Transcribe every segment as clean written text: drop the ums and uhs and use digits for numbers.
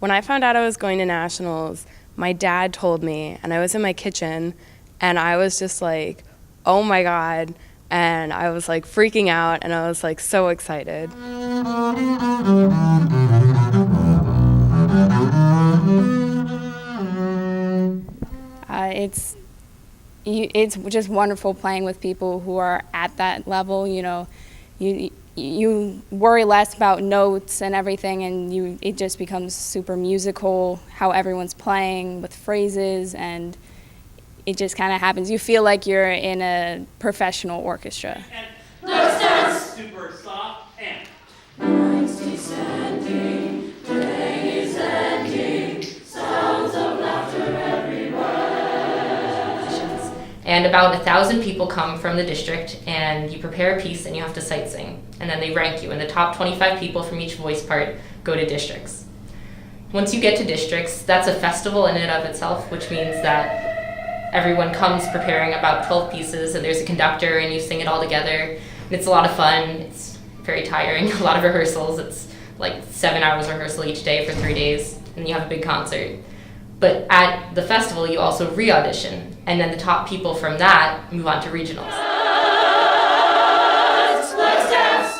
When I found out I was going to nationals, my dad told me, and I was in my kitchen, and I was just like, oh my God. And I was like freaking out, and I was like so excited. It's just wonderful playing with people who are at that level. You worry less about notes and everything, and it just becomes super musical how everyone's playing with phrases, and it just kind of happens. You feel like you're in a professional orchestra. Next dance! Super soft and. Nights descending, day is ending, sounds of laughter everywhere. And about 1,000 people come from the district, and you prepare a piece and you have to sight sing. And then they rank you, and the top 25 people from each voice part go to districts. Once you get to districts, that's a festival in and of itself, which means that everyone comes preparing about 12 pieces, and there's a conductor, and you sing it all together. And it's a lot of fun. It's very tiring, a lot of rehearsals. It's like 7 hours rehearsal each day for 3 days, and you have a big concert. But at the festival, you also re-audition, and then the top people from that move on to regionals. Let's dance!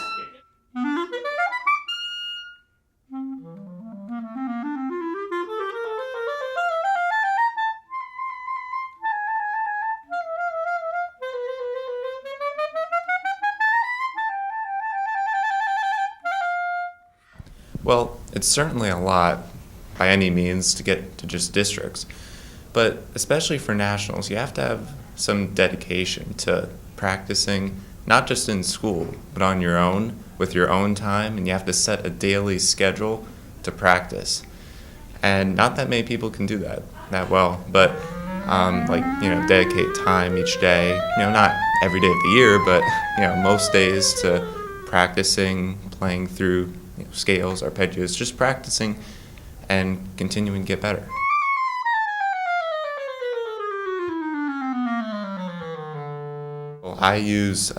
Well, it's certainly a lot by any means to get to just districts, but especially for nationals, you have to have some dedication to practicing, not just in school, but on your own, with your own time, and you have to set a daily schedule to practice. And not that many people can do that well, but dedicate time each day, not every day of the year, but, most days to practicing, playing through scales, arpeggios, just practicing and continuing to get better. Well, I use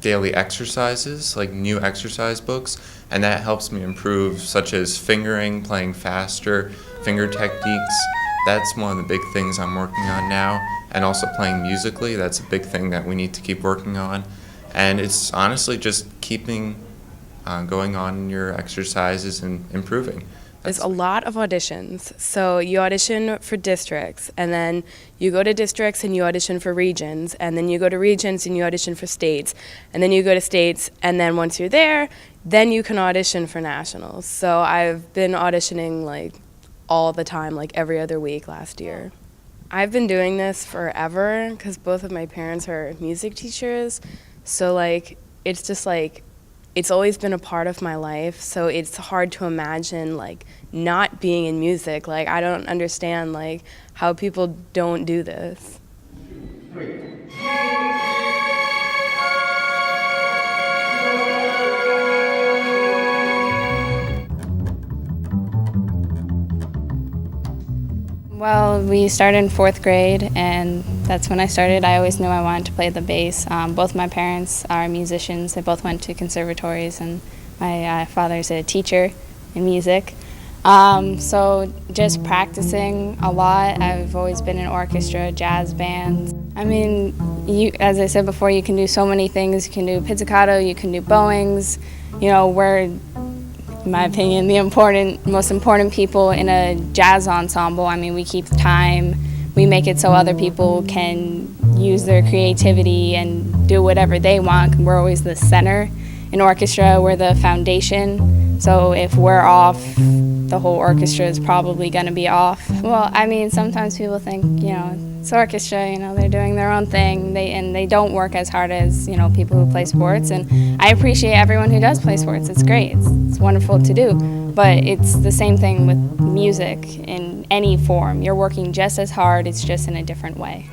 daily exercises, like new exercise books, and that helps me improve, such as fingering, playing faster, finger techniques. That's one of the big things I'm working on now, and also playing musically. That's a big thing that we need to keep working on. And it's honestly just keeping going on in your exercises and improving. There's a lot of auditions. So you audition for districts, and then you go to districts and you audition for regions, and then you go to regions and you audition for states, and then you go to states, and then once you're there, then you can audition for nationals. So I've been auditioning like all the time, like every other week last year. I've been doing this forever because both of my parents are music teachers, so it's just it's always been a part of my life, so it's hard to imagine not being in music. I don't understand how people don't do this. Well, we started in 4th grade, and that's when I started. I always knew I wanted to play the bass. Both my parents are musicians. They both went to conservatories, and my father's a teacher in music. So just practicing a lot. I've always been in orchestra, jazz bands. I mean, as I said before, you can do so many things. You can do pizzicato, you can do bowings. We're, in my opinion, the most important people in a jazz ensemble. I mean, we keep time. We make it so other people can use their creativity and do whatever they want. We're always the center. In orchestra, we're the foundation. So if we're off, the whole orchestra is probably going to be off. Well, I mean, sometimes people think, it's orchestra, they're doing their own thing, they don't work as hard as, people who play sports. And I appreciate everyone who does play sports. It's great. It's wonderful to do. But it's the same thing with music in any form. You're working just as hard, it's just in a different way.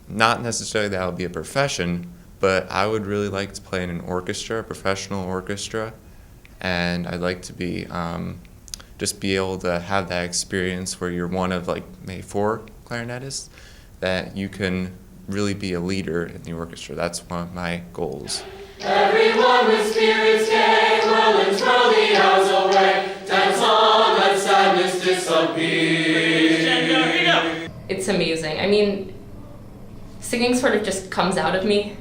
Not necessarily that would be a profession, but I would really like to play in an orchestra, a professional orchestra, and I'd like to be just be able to have that experience where you're one of maybe 4 clarinetists, that you can really be a leader in the orchestra. That's one of my goals. Everyone with spirits gay, whirl and twirl the hours away. Dance on, let sadness disappear. It's amazing. I mean, singing sort of just comes out of me.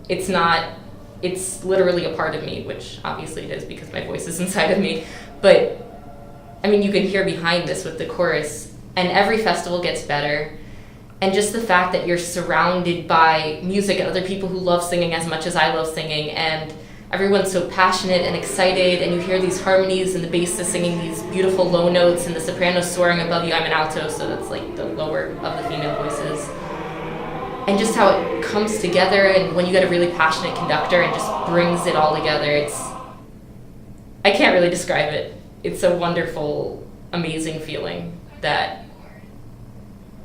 It's literally a part of me, which obviously it is because my voice is inside of me. But, I mean, you can hear behind this with the chorus, and every festival gets better. And just the fact that you're surrounded by music and other people who love singing as much as I love singing, and everyone's so passionate and excited, and you hear these harmonies, and the bass is singing these beautiful low notes, and the soprano's soaring above you. I'm an alto, so that's like the lower of the female voices. And just how it comes together, and when you get a really passionate conductor and just brings it all together, I can't really describe it. It's a wonderful, amazing feeling that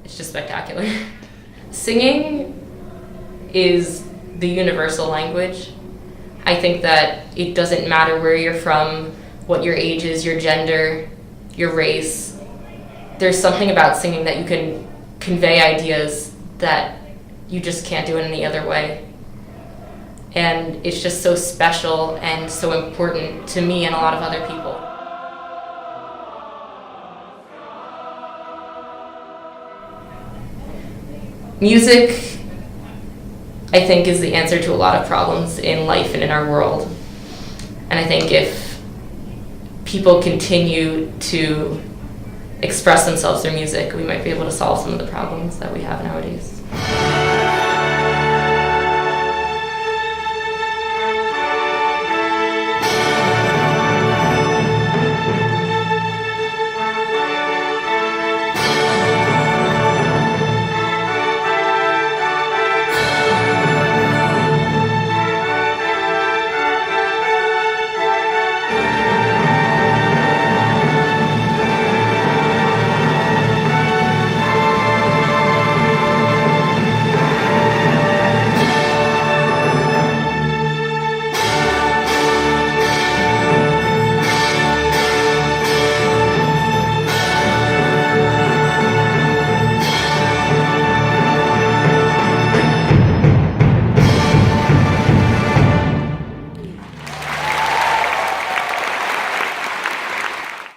it's just spectacular. Singing is the universal language. I think that it doesn't matter where you're from, what your age is, your gender, your race. There's something about singing that you can convey ideas that you just can't do it any other way. And it's just so special and so important to me and a lot of other people. Music, I think, is the answer to a lot of problems in life and in our world. And I think if people continue to express themselves through music, we might be able to solve some of the problems that we have nowadays.